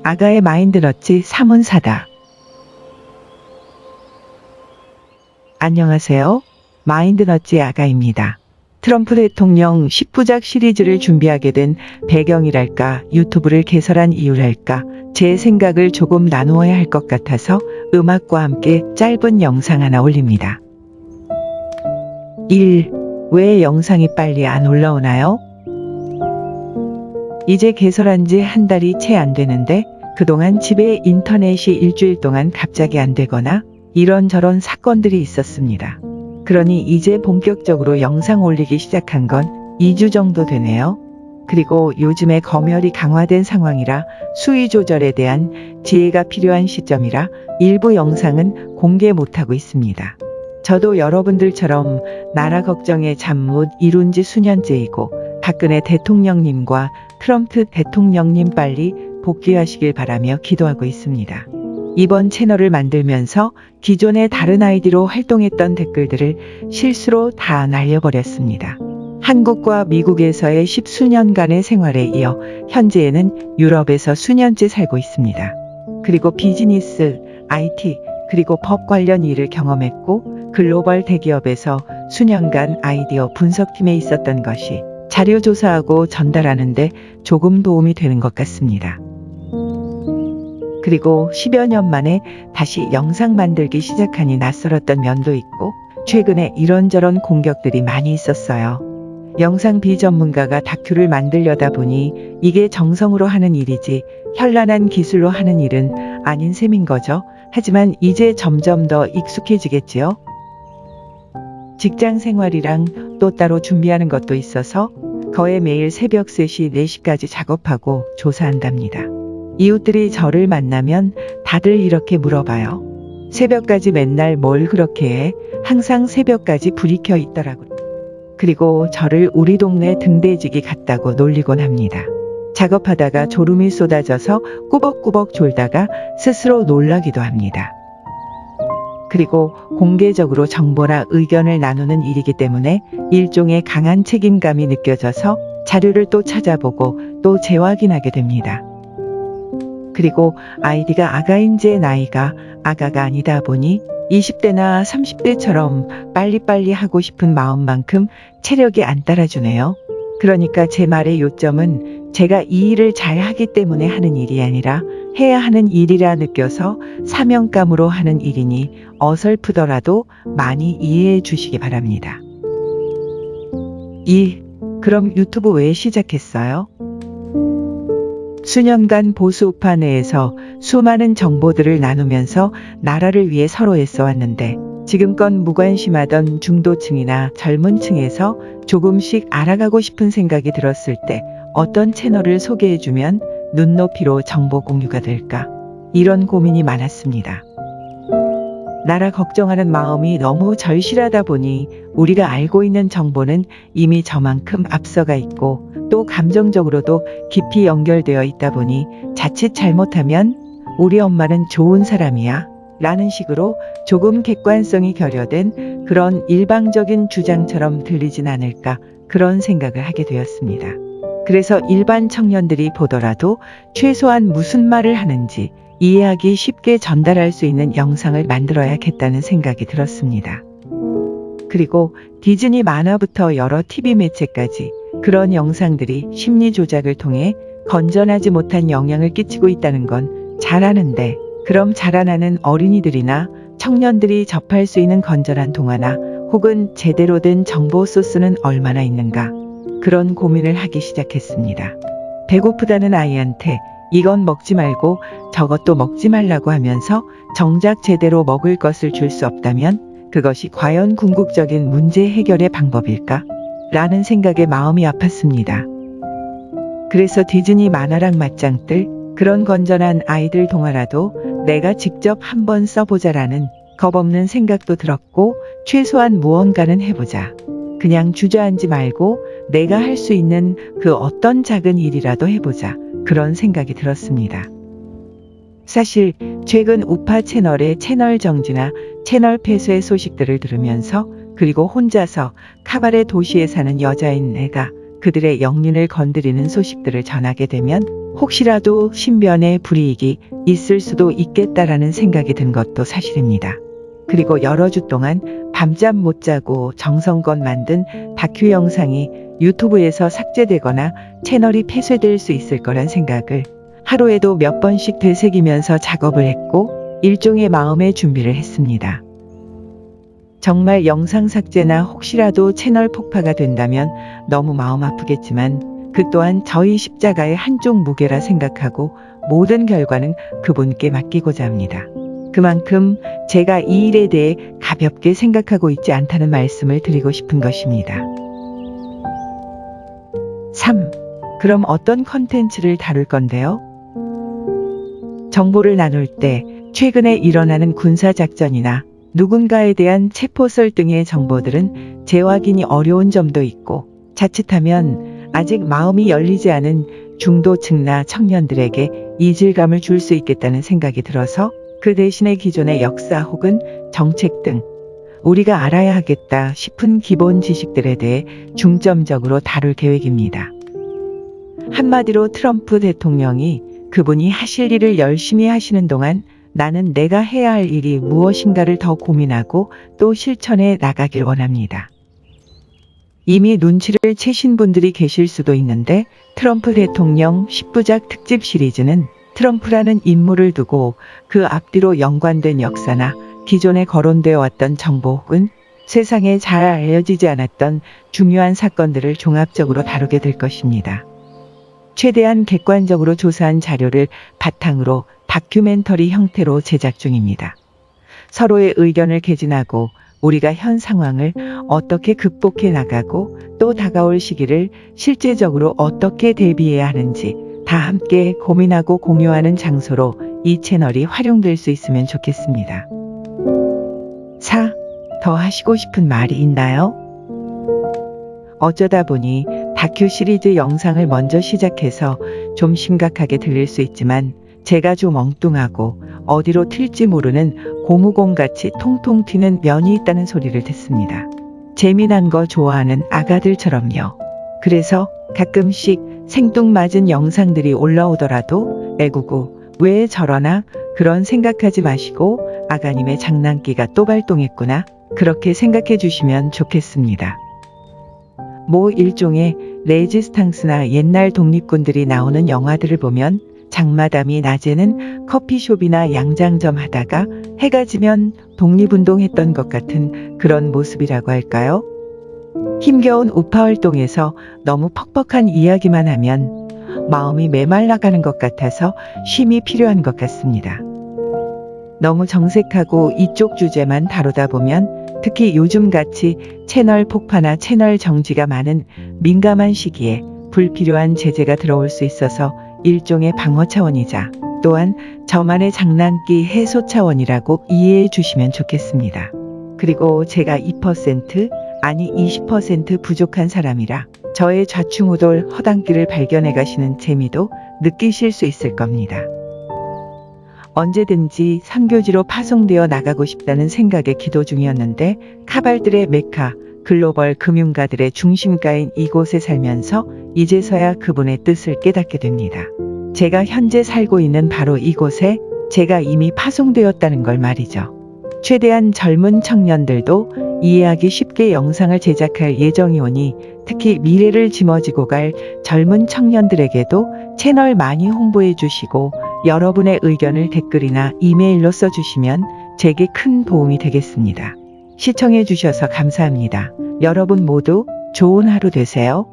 아가의 마인드너치 사문사다. 안녕하세요. 마인드너치 아가입니다. 트럼프 대통령 10부작 시리즈를 준비하게 된 배경이랄까, 유튜브를 개설한 이유랄까, 제 생각을 조금 나누어야 할 것 같아서 음악과 함께 짧은 영상 하나 올립니다. 1. 왜 영상이 빨리 안 올라오나요? 이제 개설한 지 한 달이 채 안 되는데 그동안 집에 인터넷이 일주일 동안 갑자기 안 되거나 이런저런 사건들이 있었습니다. 그러니 이제 본격적으로 영상 올리기 시작한 건 2주 정도 되네요. 그리고 요즘에 검열이 강화된 상황이라 수위 조절에 대한 지혜가 필요한 시점이라 일부 영상은 공개 못하고 있습니다. 저도 여러분들처럼 나라 걱정에 잠 못 이룬 지 수년째이고 박근혜 대통령님과 트럼프 대통령님 빨리 복귀하시길 바라며 기도하고 있습니다. 이번 채널을 만들면서 기존의 다른 아이디로 활동했던 댓글들을 실수로 다 날려버렸습니다. 한국과 미국에서의 10수년간의 생활에 이어 현재에는 유럽에서 수년째 살고 있습니다. 그리고 비즈니스, IT, 그리고 법 관련 일을 경험했고 글로벌 대기업에서 수년간 아이디어 분석팀에 있었던 것이 자료 조사하고 전달하는데 조금 도움이 되는 것 같습니다. 그리고 10여 년 만에 다시 영상 만들기 시작하니 낯설었던 면도 있고 최근에 이런저런 공격들이 많이 있었어요. 영상 비전문가가 다큐를 만들려다 보니 이게 정성으로 하는 일이지 현란한 기술로 하는 일은 아닌 셈인 거죠. 하지만 이제 점점 더 익숙해지겠지요. 직장 생활이랑 또 따로 준비하는 것도 있어서 거의 매일 새벽 3시, 4시까지 작업하고 조사한답니다. 이웃들이 저를 만나면 다들 이렇게 물어봐요. 새벽까지 맨날 뭘 그렇게 해? 항상 새벽까지 불이 켜 있더라고요. 그리고 저를 우리 동네 등대지기 같다고 놀리곤 합니다. 작업하다가 졸음이 쏟아져서 꾸벅꾸벅 졸다가 스스로 놀라기도 합니다. 그리고 공개적으로 정보나 의견을 나누는 일이기 때문에 일종의 강한 책임감이 느껴져서 자료를 또 찾아보고 또 재확인하게 됩니다. 그리고 아이디가 아가인 제 나이가 아가가 아니다 보니 20대나 30대처럼 빨리빨리 하고 싶은 마음만큼 체력이 안 따라주네요. 그러니까 제 말의 요점은 제가 이 일을 잘 하기 때문에 하는 일이 아니라 해야 하는 일이라 느껴서 사명감으로 하는 일이니 어설프더라도 많이 이해해 주시기 바랍니다. 2. 그럼 유튜브 왜 시작했어요? 수년간 보수 우파 내에서 수많은 정보들을 나누면서 나라를 위해 서로 애써왔는데 지금껏 무관심하던 중도층이나 젊은 층에서 조금씩 알아가고 싶은 생각이 들었을 때 어떤 채널을 소개해주면 눈높이로 정보 공유가 될까? 이런 고민이 많았습니다. 나라 걱정하는 마음이 너무 절실하다 보니 우리가 알고 있는 정보는 이미 저만큼 앞서가 있고 또 감정적으로도 깊이 연결되어 있다 보니 자칫 잘못하면 우리 엄마는 좋은 사람이야 라는 식으로 조금 객관성이 결여된 그런 일방적인 주장처럼 들리진 않을까 그런 생각을 하게 되었습니다. 그래서 일반 청년들이 보더라도 최소한 무슨 말을 하는지 이해하기 쉽게 전달할 수 있는 영상을 만들어야겠다는 생각이 들었습니다. 그리고 디즈니 만화부터 여러 TV 매체까지 그런 영상들이 심리 조작을 통해 건전하지 못한 영향을 끼치고 있다는 건 잘 아는데 그럼 자라나는 어린이들이나 청년들이 접할 수 있는 건전한 동화나 혹은 제대로 된 정보 소스는 얼마나 있는가 그런 고민을 하기 시작했습니다. 배고프다는 아이한테 이건 먹지 말고 저것도 먹지 말라고 하면서 정작 제대로 먹을 것을 줄 수 없다면 그것이 과연 궁극적인 문제 해결의 방법일까? 라는 생각에 마음이 아팠습니다. 그래서 디즈니 만화랑 맞짱뜰 그런 건전한 아이들 동화라도 내가 직접 한번 써보자라는 겁없는 생각도 들었고 최소한 무언가는 해보자. 그냥 주저앉지 말고 내가 할 수 있는 그 어떤 작은 일이라도 해보자. 그런 생각이 들었습니다. 사실 최근 우파 채널의 채널 정지나 채널 폐쇄 소식들을 들으면서 그리고 혼자서 카바레 도시에 사는 여자인 내가 그들의 영린을 건드리는 소식들을 전하게 되면 혹시라도 신변에 불이익이 있을 수도 있겠다라는 생각이 든 것도 사실입니다. 그리고 여러 주 동안 밤잠 못 자고 정성껏 만든 다큐 영상이 유튜브에서 삭제되거나 채널이 폐쇄될 수 있을 거란 생각을 하루에도 몇 번씩 되새기면서 작업을 했고 일종의 마음의 준비를 했습니다. 정말 영상 삭제나 혹시라도 채널 폭파가 된다면 너무 마음 아프겠지만 그 또한 저희 십자가의 한쪽 무게라 생각하고 모든 결과는 그분께 맡기고자 합니다. 그만큼 제가 이 일에 대해 가볍게 생각하고 있지 않다는 말씀을 드리고 싶은 것입니다. 3. 그럼 어떤 컨텐츠를 다룰 건데요? 정보를 나눌 때 최근에 일어나는 군사작전이나 누군가에 대한 체포설 등의 정보들은 재확인이 어려운 점도 있고 자칫하면 아직 마음이 열리지 않은 중도층이나 청년들에게 이질감을 줄 수 있겠다는 생각이 들어서 그 대신에 기존의 역사 혹은 정책 등 우리가 알아야 하겠다 싶은 기본 지식들에 대해 중점적으로 다룰 계획입니다. 한마디로 트럼프 대통령이 그분이 하실 일을 열심히 하시는 동안 나는 내가 해야 할 일이 무엇인가를 더 고민하고 또 실천해 나가길 원합니다. 이미 눈치를 채신 분들이 계실 수도 있는데 트럼프 대통령 10부작 특집 시리즈는 트럼프라는 인물을 두고 그 앞뒤로 연관된 역사나 기존에 거론되어 왔던 정보 혹은 세상에 잘 알려지지 않았던 중요한 사건들을 종합적으로 다루게 될 것입니다. 최대한 객관적으로 조사한 자료를 바탕으로 다큐멘터리 형태로 제작 중입니다. 서로의 의견을 개진하고 우리가 현 상황을 어떻게 극복해 나가고 또 다가올 시기를 실제적으로 어떻게 대비해야 하는지 다 함께 고민하고 공유하는 장소로 이 채널이 활용될 수 있으면 좋겠습니다. 4. 더 하시고 싶은 말이 있나요? 어쩌다 보니 다큐 시리즈 영상을 먼저 시작해서 좀 심각하게 들릴 수 있지만 제가 좀 엉뚱하고 어디로 튈지 모르는 고무공같이 통통 튀는 면이 있다는 소리를 듣습니다. 재미난 거 좋아하는 아가들처럼요. 그래서 가끔씩 생뚱맞은 영상들이 올라오더라도 에구구 왜 저러나 그런 생각하지 마시고 아가님의 장난기가 또 발동했구나 그렇게 생각해 주시면 좋겠습니다. 모 일종의 레지스탕스나 옛날 독립군들이 나오는 영화들을 보면 장마담이 낮에는 커피숍이나 양장점 하다가 해가 지면 독립운동했던 것 같은 그런 모습이라고 할까요? 힘겨운 우파 활동에서 너무 퍽퍽한 이야기만 하면 마음이 메말라가는 것 같아서 쉼이 필요한 것 같습니다. 너무 정색하고 이쪽 주제만 다루다 보면 특히 요즘같이 채널 폭파나 채널 정지가 많은 민감한 시기에 불필요한 제재가 들어올 수 있어서 일종의 방어 차원이자 또한 저만의 장난기 해소 차원이라고 이해해 주시면 좋겠습니다. 그리고 제가 2% 아니 20% 부족한 사람이라 저의 좌충우돌 허당기를 발견해 가시는 재미도 느끼실 수 있을 겁니다. 언제든지 선교지로 파송되어 나가고 싶다는 생각에 기도 중이었는데 카발들의 메카, 글로벌 금융가들의 중심가인 이곳에 살면서 이제서야 그분의 뜻을 깨닫게 됩니다. 제가 현재 살고 있는 바로 이곳에 제가 이미 파송되었다는 걸 말이죠. 최대한 젊은 청년들도 이해하기 쉽게 영상을 제작할 예정이오니 특히 미래를 짊어지고 갈 젊은 청년들에게도 채널 많이 홍보해 주시고 여러분의 의견을 댓글이나 이메일로 써주시면 제게 큰 도움이 되겠습니다. 시청해 주셔서 감사합니다. 여러분 모두 좋은 하루 되세요.